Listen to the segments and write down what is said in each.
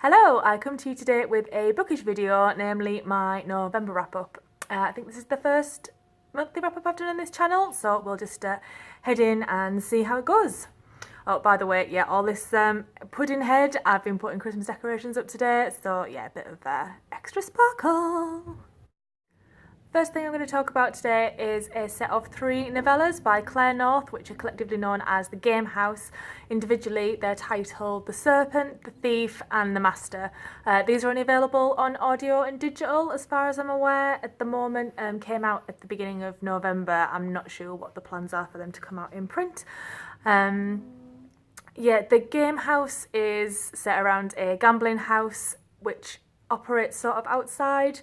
Hello, I come to you today with a bookish video, namely my November wrap-up. I think this is the first monthly wrap-up I've done on this channel, so we'll just head in and see how it goes. Oh, by the way, yeah, all this pudding head, I've been putting Christmas decorations up today, so yeah, a bit of extra sparkle. First thing I'm going to talk about today is a set of 3 novellas by Claire North, which are collectively known as The Game House. Individually, they're titled The Serpent, The Thief and The Master. These are only available on audio and digital, as far as I'm aware, at the moment. Came out at the beginning of November. I'm not sure what the plans are for them to come out in print. Yeah, The Game House is set around a gambling house which operates sort of outside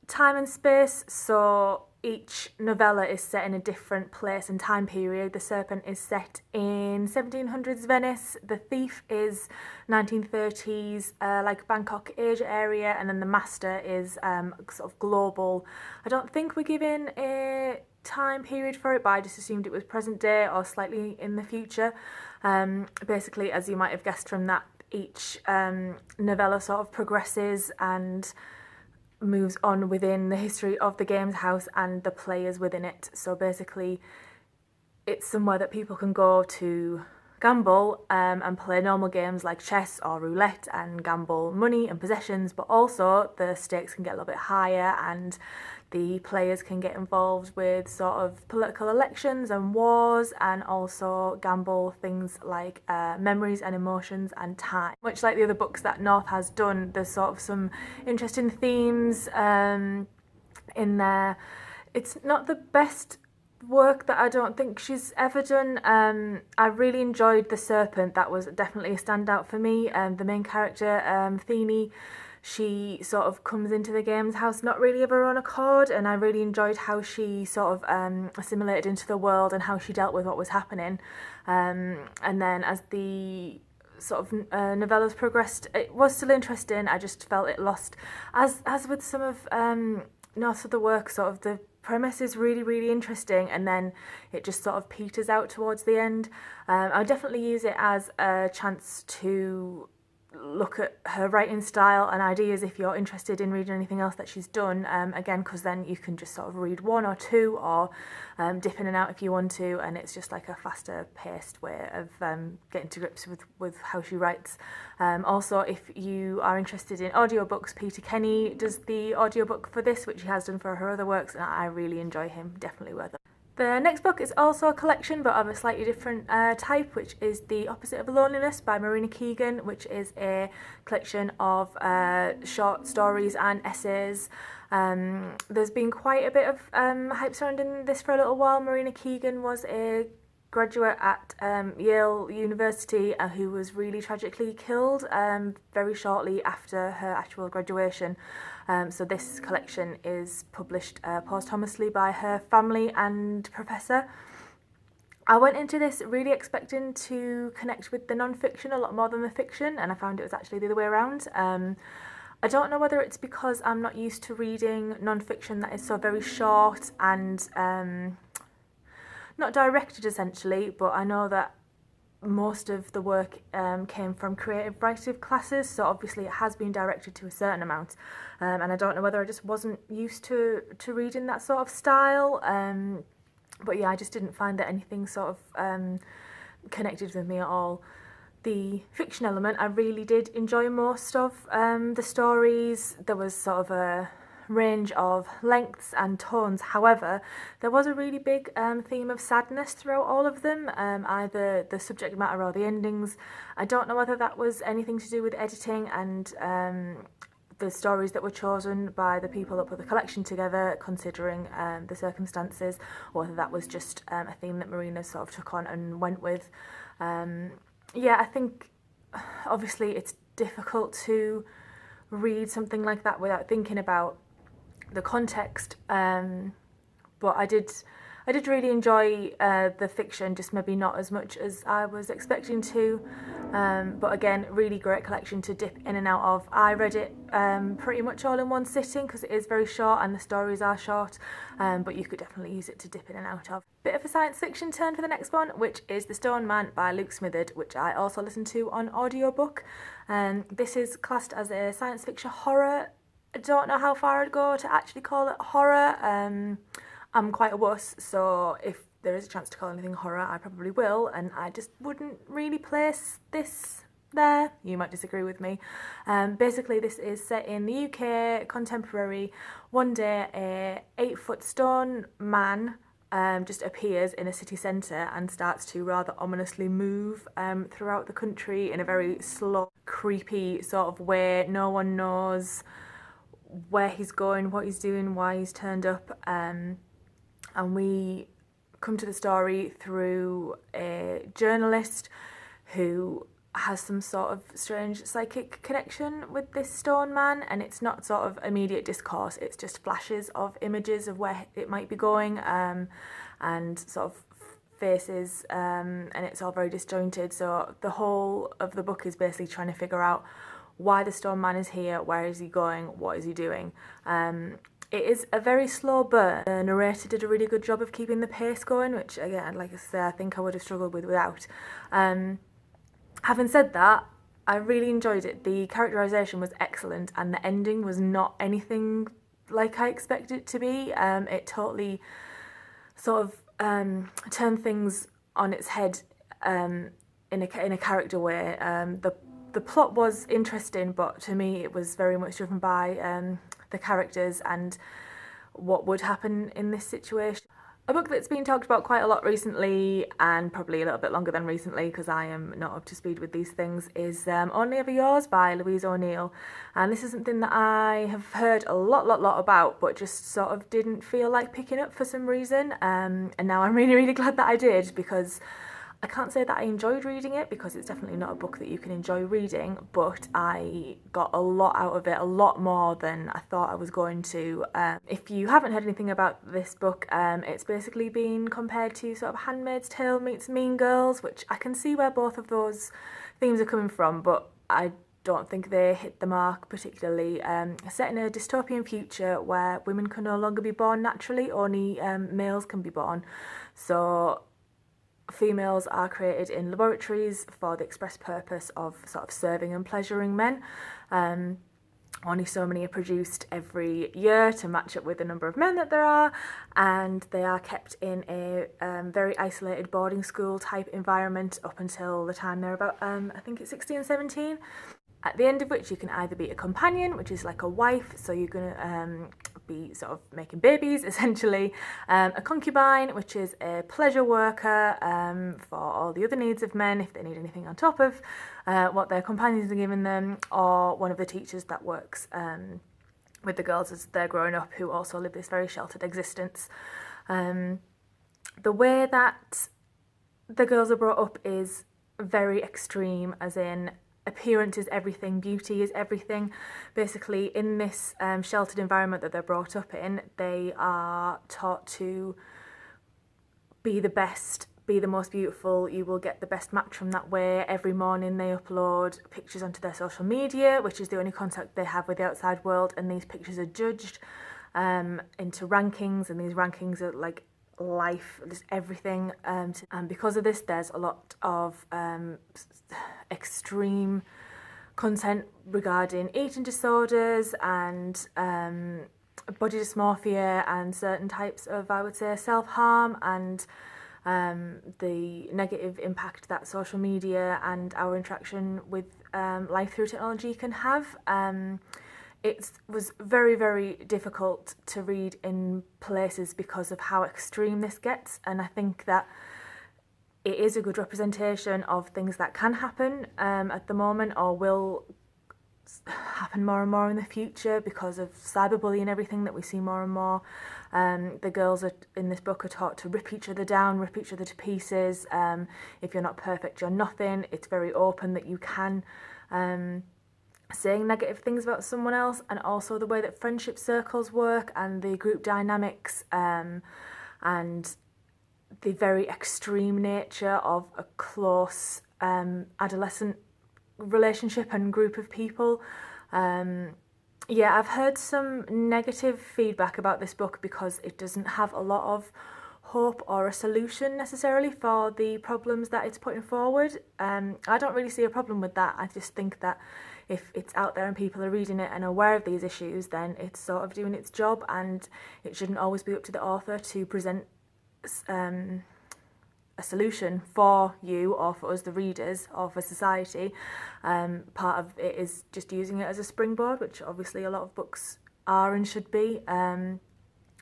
time and space, so each novella is set in a different place and time period. The Serpent is set in 1700s Venice, The Thief is 1930s like Bangkok, Asia area, and then The Master is sort of global. I don't think we're given a time period for it, but I just assumed it was present day or slightly in the future. Basically, as you might have guessed from that, each novella sort of progresses and moves on within the history of the games house and the players within it. So basically it's somewhere that people can go to gamble and play normal games like chess or roulette and gamble money and possessions, but also the stakes can get a little bit higher and the players can get involved with sort of political elections and wars, and also gamble things like memories and emotions and time. Much like the other books that North has done, there's sort of some interesting themes in there. It's not the best work that I don't think she's ever done. I really enjoyed The Serpent. That was definitely a standout for me. The main character, Thene, she sort of comes into the games house not really of her own accord, and I really enjoyed how she sort of assimilated into the world and how she dealt with what was happening. And then as the sort of novellas progressed, it was still interesting. I just felt it lost, as with some of North's other work, sort of the premise is really interesting and then it just sort of peters out towards the end. I'll definitely use it as a chance to look at her writing style and ideas if you're interested in reading anything else that she's done, again, because then you can just sort of read 1 or 2 or dip in and out if you want to, and it's just like a faster paced way of getting to grips with how she writes. Also, if you are interested in audiobooks, Peter Kenny does the audiobook for this, which he has done for her other works, and I really enjoy him. Definitely worth it. The next book is also a collection, but of a slightly different type, which is The Opposite of Loneliness by Marina Keegan, which is a collection of short stories and essays. There's been quite a bit of hype surrounding this for a little while. Marina Keegan was a graduate at Yale University who was really tragically killed very shortly after her actual graduation. So this collection is published posthumously by her family and professor. I went into this really expecting to connect with the non-fiction a lot more than the fiction, and I found it was actually the other way around. I don't know whether it's because I'm not used to reading non-fiction that is so very short and not directed essentially, but I know that most of the work came from creative writing classes, so obviously it has been directed to a certain amount, and I don't know whether I just wasn't used to reading that sort of style, but yeah, I just didn't find that anything sort of connected with me at all. The fiction element, I really did enjoy most of the stories. There was sort of a range of lengths and tones. However, there was a really big theme of sadness throughout all of them, either the subject matter or the endings. I don't know whether that was anything to do with editing and the stories that were chosen by the people that put the collection together, considering the circumstances, or whether that was just a theme that Marina sort of took on and went with. Yeah, I think obviously it's difficult to read something like that without thinking about the context, but I did really enjoy the fiction, just maybe not as much as I was expecting to. But again, really great collection to dip in and out of. I read it pretty much all in one sitting because it is very short and the stories are short, but you could definitely use it to dip in and out of. Bit of a science fiction turn for the next one, which is The Stone Man by Luke Smitherd, which I also listened to on audiobook. This is classed as a science fiction horror. I don't know how far I'd go to actually call it horror. I'm quite a wuss, so if there is a chance to call anything horror, I probably will, and I just wouldn't really place this there. You might disagree with me. Basically, this is set in the UK, contemporary. One day, a 8-foot stone man just appears in a city centre and starts to rather ominously move throughout the country in a very slow, creepy sort of way. No one knows where he's going, what he's doing, why he's turned up, and we come to the story through a journalist who has some sort of strange psychic connection with this stone man, and it's not sort of immediate discourse, it's just flashes of images of where it might be going, and sort of faces, and it's all very disjointed. So the whole of the book is basically trying to figure out why the stone man is here, where is he going, what is he doing. It is a very slow burn. The narrator did a really good job of keeping the pace going, which again, like I say, I think I would have struggled with without. Having said that, I really enjoyed it. The characterisation was excellent and the ending was not anything like I expected it to be. It totally sort of turned things on its head in a character way. The plot was interesting, but to me it was very much driven by the characters and what would happen in this situation. A book that's been talked about quite a lot recently, and probably a little bit longer than recently because I am not up to speed with these things, is Only Ever Yours by Louise O'Neill. And this is something that I have heard a lot about, but just sort of didn't feel like picking up for some reason. And now I'm really glad that I did, because I can't say that I enjoyed reading it, because it's definitely not a book that you can enjoy reading, but I got a lot out of it, a lot more than I thought I was going to. If you haven't heard anything about this book, it's basically been compared to sort of Handmaid's Tale meets Mean Girls, which I can see where both of those themes are coming from, but I don't think they hit the mark particularly. Set in a dystopian future where women can no longer be born naturally, only males can be born. So females are created in laboratories for the express purpose of sort of serving and pleasuring men. Only so many are produced every year to match up with the number of men that there are, and they are kept in a very isolated boarding school type environment up until the time they're about, I think it's 16, 17. At the end of which you can either be a companion, which is like a wife, so you're going to be sort of making babies, essentially. A concubine, which is a pleasure worker for all the other needs of men, if they need anything on top of what their companions are giving them, or one of the teachers that works with the girls as they're growing up, who also live this very sheltered existence. The way that the girls are brought up is very extreme, as in appearance is everything, beauty is everything. Basically, in this sheltered environment that they're brought up in, they are taught to be the best, be the most beautiful. You will get the best match from that way. Every morning they upload pictures onto their social media, which is the only contact they have with the outside world, and these pictures are judged into rankings, and these rankings are like life, just everything, and because of this there's a lot of extreme content regarding eating disorders and body dysmorphia and certain types of, I would say, self-harm, and the negative impact that social media and our interaction with life through technology can have. It was very difficult to read in places because of how extreme this gets, and I think that it is a good representation of things that can happen at the moment, or will happen more and more in the future because of cyberbullying and everything that we see more and more. The girls in this book are taught to rip each other down, rip each other to pieces. If you're not perfect, you're nothing. It's very open that you can saying negative things about someone else, and also the way that friendship circles work and the group dynamics, and the very extreme nature of a close adolescent relationship and group of people. Yeah, I've heard some negative feedback about this book because it doesn't have a lot of hope or a solution necessarily for the problems that it's putting forward. I don't really see a problem with that. I just think that if it's out there and people are reading it and aware of these issues, then it's sort of doing its job, and it shouldn't always be up to the author to present a solution for you or for us, the readers, or for society. Part of it is just using it as a springboard, which obviously a lot of books are and should be.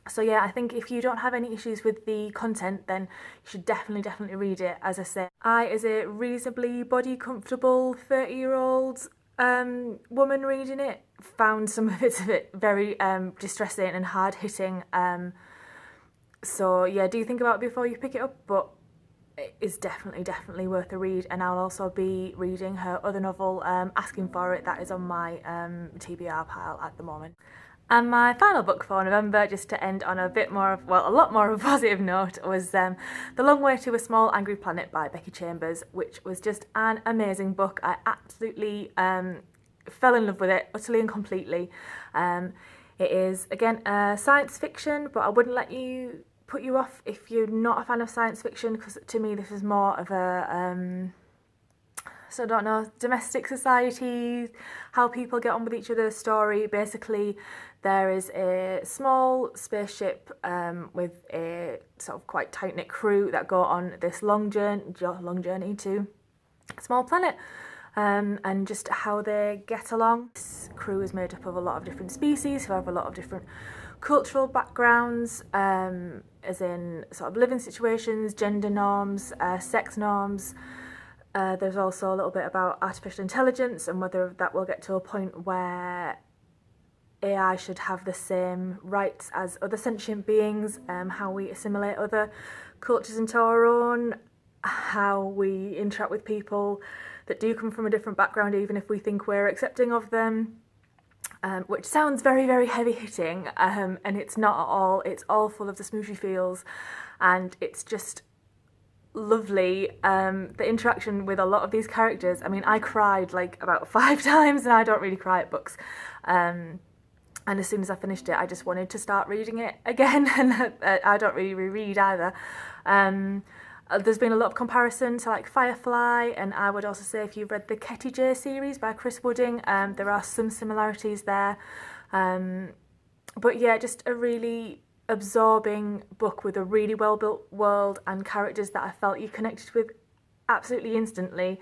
So yeah, I think if you don't have any issues with the content, then you should definitely read it. As I say, I, as a reasonably body comfortable 30-year-old woman reading it, found some of it very distressing and hard hitting. So yeah, do think about it before you pick it up, but it is definitely worth a read. And I'll also be reading her other novel, Asking for It, that is on my TBR pile at the moment. And my final book for November, just to end on a lot more of a positive note, was The Long Way to a Small Angry Planet by Becky Chambers, which was just an amazing book. I absolutely fell in love with it, utterly and completely. It is, again, science fiction, but I wouldn't let you put you off if you're not a fan of science fiction, because to me this is more of a so I don't know, domestic society, how people get on with each other story. Basically, there is a small spaceship with a sort of quite tight-knit crew that go on this long journey to a small planet, and just how they get along. This crew is made up of a lot of different species who have a lot of different cultural backgrounds, as in sort of living situations, gender norms, sex norms. There's also a little bit about artificial intelligence and whether that will get to a point where AI should have the same rights as other sentient beings, how we assimilate other cultures into our own, how we interact with people that do come from a different background, even if we think we're accepting of them, which sounds very heavy hitting, and it's not at all. It's all full of the smooshy feels, and it's just lovely. The interaction with a lot of these characters, I mean, I cried like about 5 times, and I don't really cry at books, and as soon as I finished it I just wanted to start reading it again. And I don't really reread either. There's been a lot of comparison to like Firefly, and I would also say if you've read the Ketty J series by Chris Wooding, there are some similarities there, but yeah, just a really absorbing book with a really well built world and characters that I felt you connected with absolutely instantly.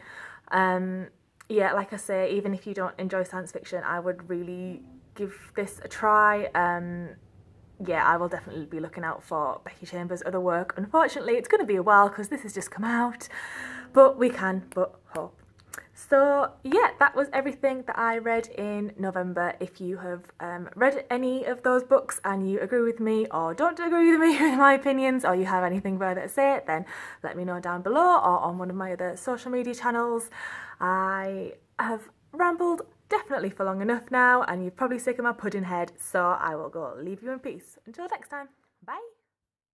Yeah, like I say, even if you don't enjoy science fiction, I would really give this a try. Yeah, I will definitely be looking out for Becky Chambers' other work. Unfortunately, it's going to be a while because this has just come out, but we can but hope. So yeah, that was everything that I read in November. If you have read any of those books and you agree with me or don't agree with me with my opinions, or you have anything further to say, then let me know down below or on one of my other social media channels. I have rambled definitely for long enough now, and you're probably sick of my pudding head, so I will go leave you in peace. Until next time, bye.